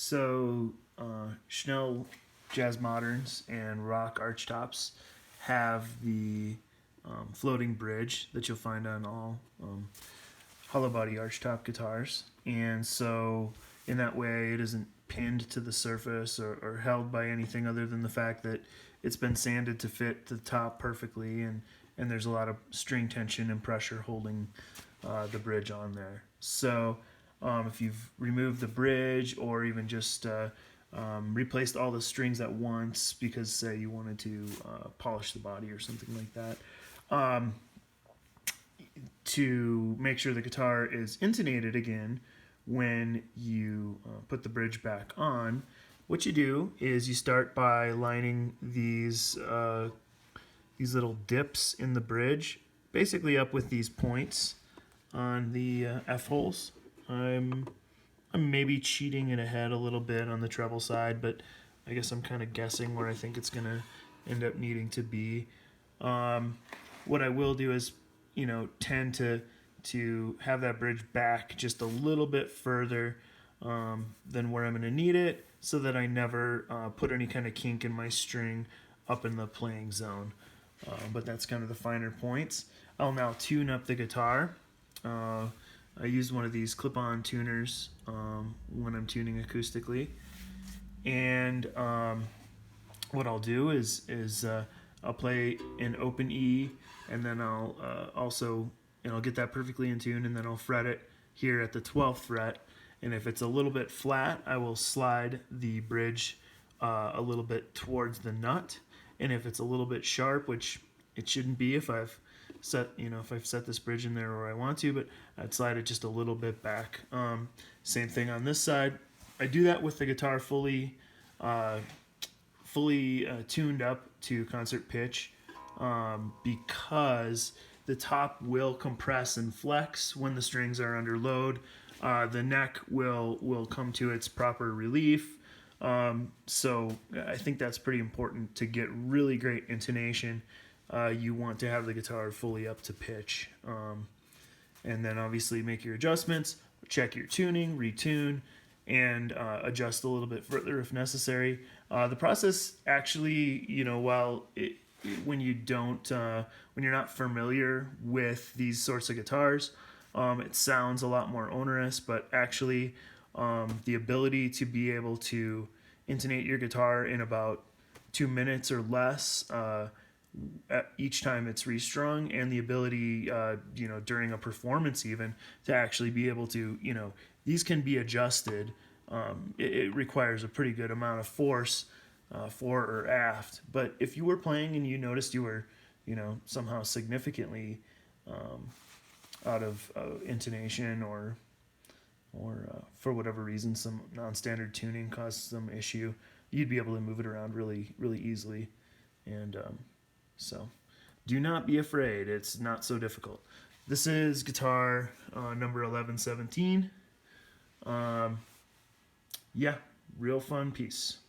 So Schnell Jazz Moderns and Rock Archtops have the floating bridge that you'll find on all hollow body archtop guitars, and so in that way it isn't pinned to the surface or held by anything other than the fact that it's been sanded to fit the top perfectly, and there's a lot of string tension and pressure holding the bridge on there. So if you've removed the bridge or even just replaced all the strings at once because say you wanted to polish the body or something like that, to make sure the guitar is intonated again when you put the bridge back on, what you do is you start by lining these little dips in the bridge basically up with these points on the F holes. I'm maybe cheating it ahead a little bit on the treble side, but I guess I'm kind of guessing where I think it's going to end up needing to be. What I will do is, tend to have that bridge back just a little bit further than where I'm going to need it, so that I never put any kind of kink in my string up in the playing zone. But that's kind of the finer points. I'll now tune up the guitar. I use one of these clip-on tuners when I'm tuning acoustically, and what I'll do is I'll play an open E, and then I'll I'll get that perfectly in tune, and then I'll fret it here at the 12th fret. And if it's a little bit flat, I will slide the bridge a little bit towards the nut. And if it's a little bit sharp, which it shouldn't be if I've set this bridge in there where I want to, but I'd slide it just a little bit back. Same thing on this side. I do that with the guitar fully tuned up to concert pitch, because the top will compress and flex when the strings are under load. The neck will come to its proper relief. So I think that's pretty important to get really great intonation. You want to have the guitar fully up to pitch. And then obviously make your adjustments, check your tuning, retune, and adjust a little bit further if necessary. The process actually, when you're not familiar with these sorts of guitars, it sounds a lot more onerous, but actually the ability to be able to intonate your guitar in about 2 minutes or less each time it's restrung, and the ability during a performance even to actually be able to, these can be adjusted. It requires a pretty good amount of force fore or aft, but if you were playing and you noticed you were somehow significantly out of intonation, or for whatever reason some non-standard tuning caused some issue, you'd be able to move it around really easily. And so do not be afraid, it's not so difficult. This is guitar number 1117. Yeah, real fun piece.